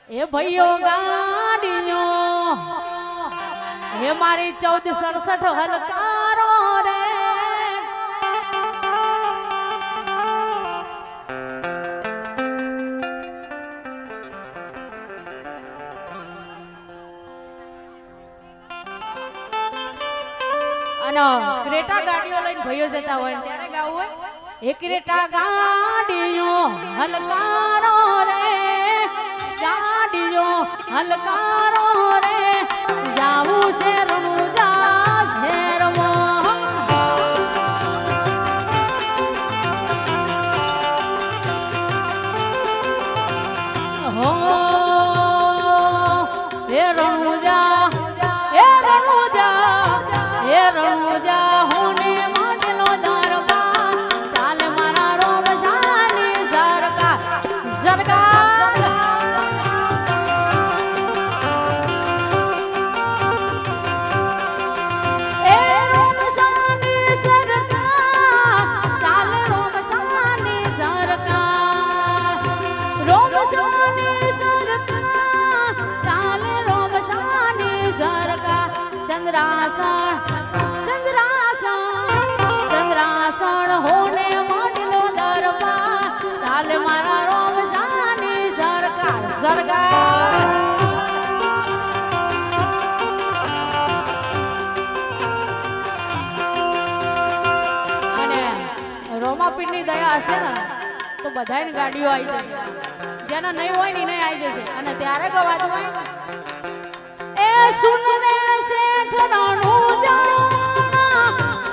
એ ભાઈઓ ગાડીઓ હે મારી 1467 હલકારો રે અને ક્રેટા ગાડીઓ લઈને ભાઈઓ જતા હોય ત્યારે ગાવું હોય એ ક્રેટા ગાડીઓ હલકારો રે ગાડીઓ હલકારો રે જાવું છે રણુજા શહેરમાં હો એ રણુજા એ રણુજા એ રણુજા હોને માટેનો દરબાર ચાલે મારા રોમસાની સરકાર સરકાર એ રોમસાની સરકાર ચાલે રોમસાની સરકાર રોમસાની સરકાર ચાલે રોમસાની સરકાર ચંદ્રાસણ ચંદ્રાસણ હોને માંડલો દરબાર ચાલે મારા રોમસાની સરકાર સરકાર અને રોમાપીરની દયા હશે ને તો બધાની ગાડીઓ આવી જશે જેના નહીં હોય ને નહીં આવી જશે અને ત્યારે ગવાતું હોય એ સુનને શેઠ રણુજા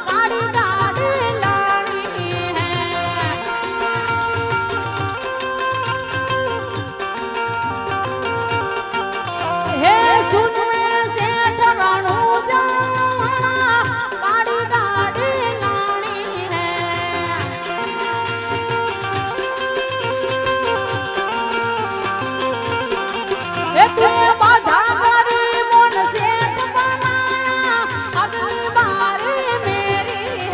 ગાડી ગાડી લાણી હે સુનને શેઠ રણુજા ગાડી ગાડી લાણી હે તું બાધા કરી મોન શેઠ બનાયા અગલી બારી મેરી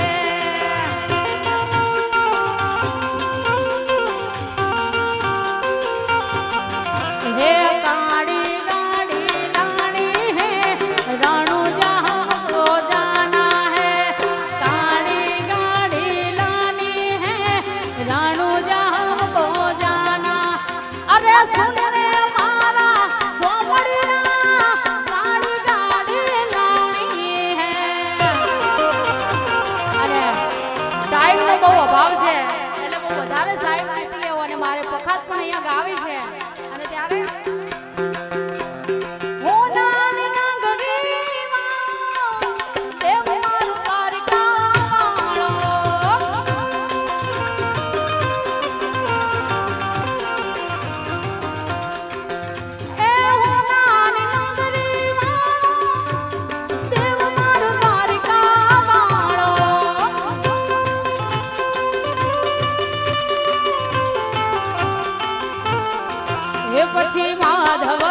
હે ગાડી ગાડી લાણી હે રણુજા हमको जाना है गाड़ी गाड़ी लानी है रणुजा हमको जाना अरे सुन रे मारा सोमड़िया गाड़ी गाड़ी लानी है अरे ટાઈમ નો બહુ અભાવ છે એટલે બહુ વધારે સાઈડ નથી લેવો અને મારે પખાત પણ અહીંયા ગાવી છે અને ત્યારે હોનાની નાગરીમાં દેવ મારું દ્વારકાવાળો એ હોનાની નાગરીમાં દેવ મારું દ્વારકાવાળો એ પછી માધવ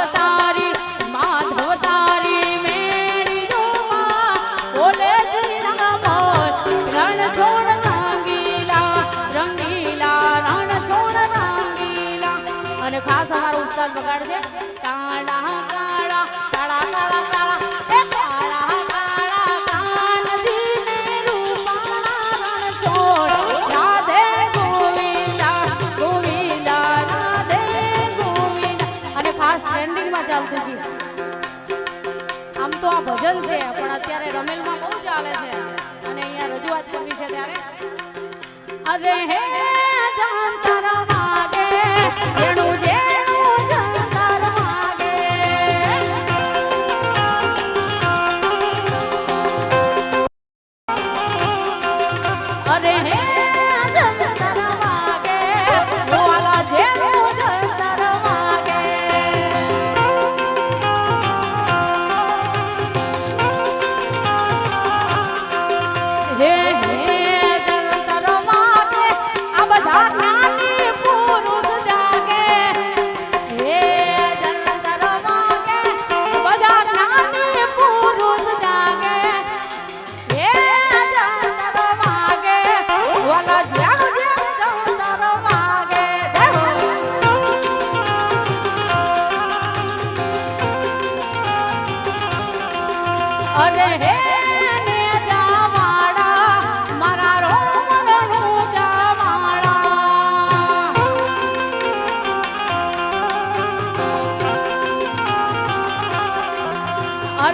તારી મેળી જોવા બોલે જીના મોત રણ છોડ રંગીલા રણ છોડ રંગીલા અને ખાસ અમારો ઉસ્તાદ બગાડશે કાળા કાળા કાળા કાળા કાળા એ કાળા કાળા કાનજી ને રૂપાળા રણ છોડ રાધે ગોવિંદા ગોવિંદા રાધે ગોવિંદા અને ખાસ ટ્રેન્ડિંગમાં ચાલતું ગીત આમ તો આ ભજન છે પણ અત્યારે રમેલમાં બહુ ચાલે છે અને અહીંયા રજૂઆત કરવી છે ત્યારે અરે હે જાંતર વાગે જેણું જેણું જાંતર વાગે અરે હે જાંતર વાગે વાલા જેણું જાંતર વાગે હે હે જંતર વાગે આ બધા જ્ઞાની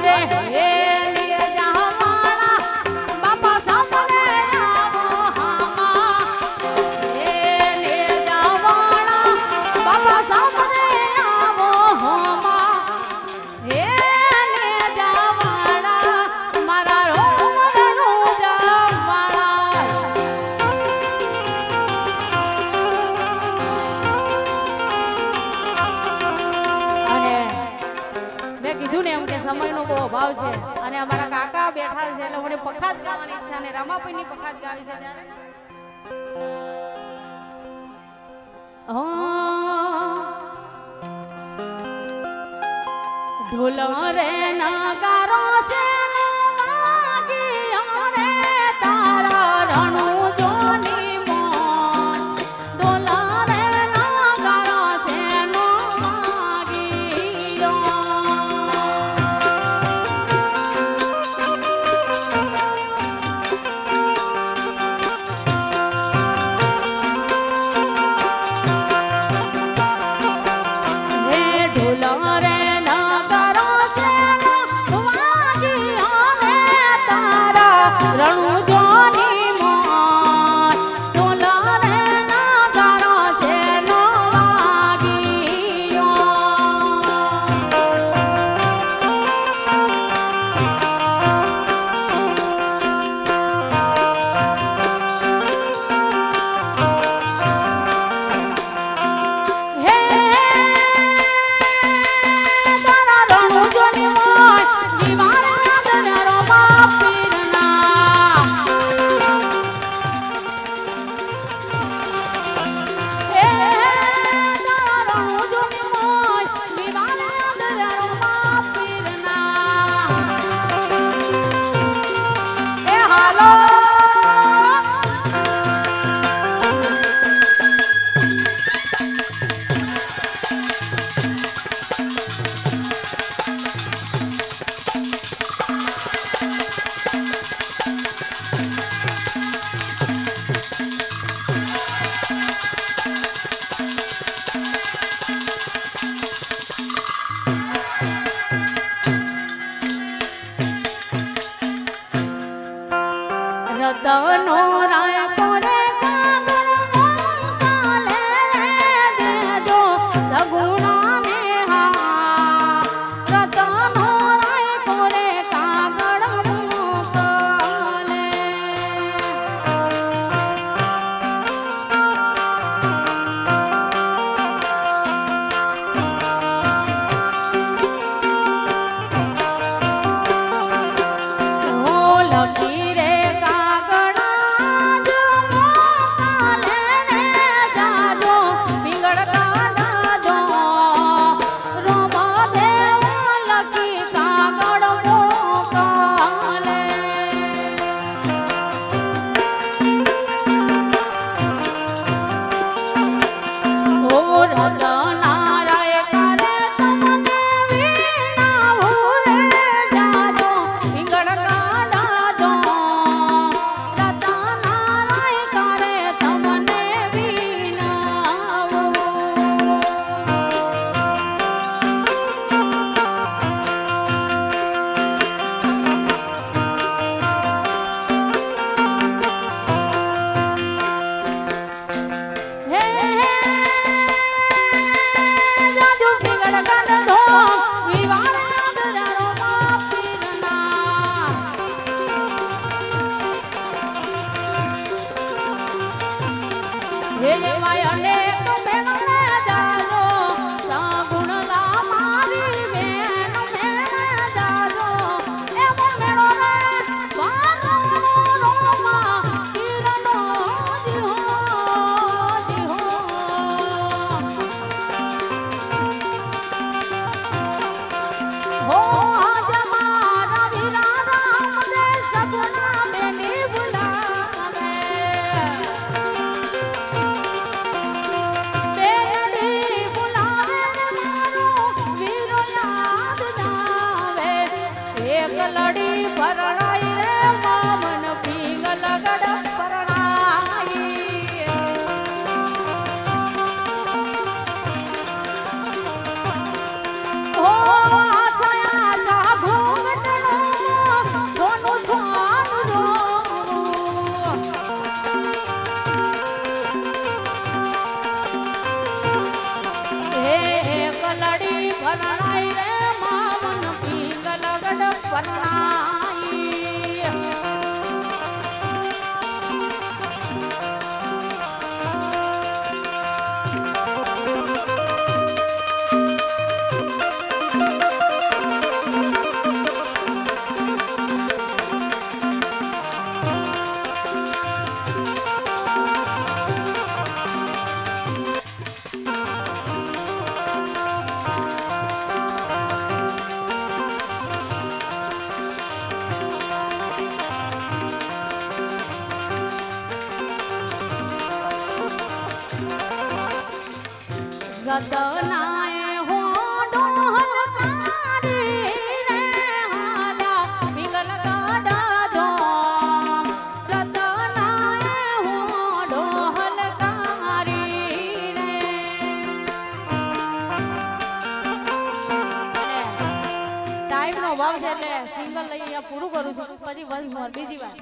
અરે હે નિર્જાવાળા બાપા સામને આવો હામા હે નિર્જાવાળા બાપા સામને આવો હામા હે નિર્જાવાળા મારા રોમરનું જાવાળા અને મેં કીધું ને એમ કે સમયનો બહુ અભાવ છે અને અમારા કાકા બેઠા છે એટલે મને પખાત ગાવાની ઈચ્છા ને રામાપીની પખાત ગાવી છે ત્યારે ઢોલ રે નગારો છે વાગ્યો રે તારા રણું જોની મોન ઢોલ રે નગારો છે નો વાગ્યો હે ઢોલ રે નગારો છે નો વાગ્યો લડી ભરણાઈ રે મામન પિંગલ ગઢ ભરણાઈ ગદનાએ હોડો હલકારી રે હાલા પિંગલ ગઢ ધોમ ગદનાએ હોડો હલકારી રે ટાઈમનો ભાવ છે એટલે સિંગલ લઈ અહીંયા પૂરું કરું છું પછી વન્સ મોર બીજી વાર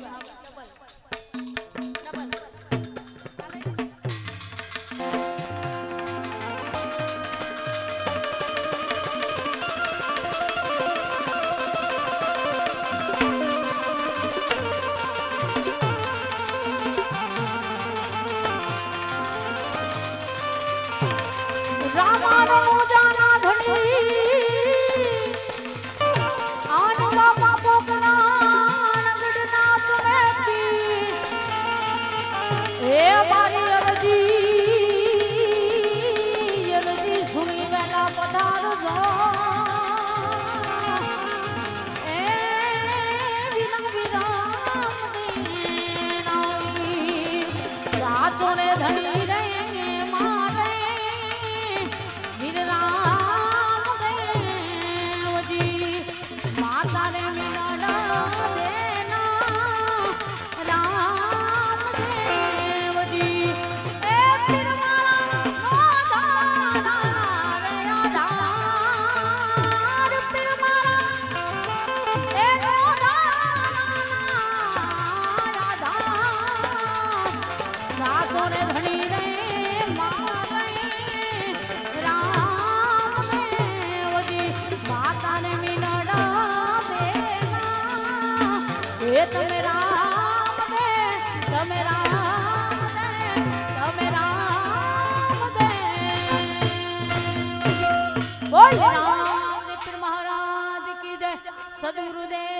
ધણી રે મારે વીર રામ દેવજી માતા રે મિલના દેના રામ દેવજી એ પીર મારા નો દાના રે આધાર પીર મારા એ નો દાના આધાર સાતો રે ધણી રે મારે રામ દેવજી માતા ને મિલડા દેના એ તમે રામ દે તમે રામ દે તમે રામ દે બોલ રામદેવ પીર મહારાજ કી જય સદગુરુદેવ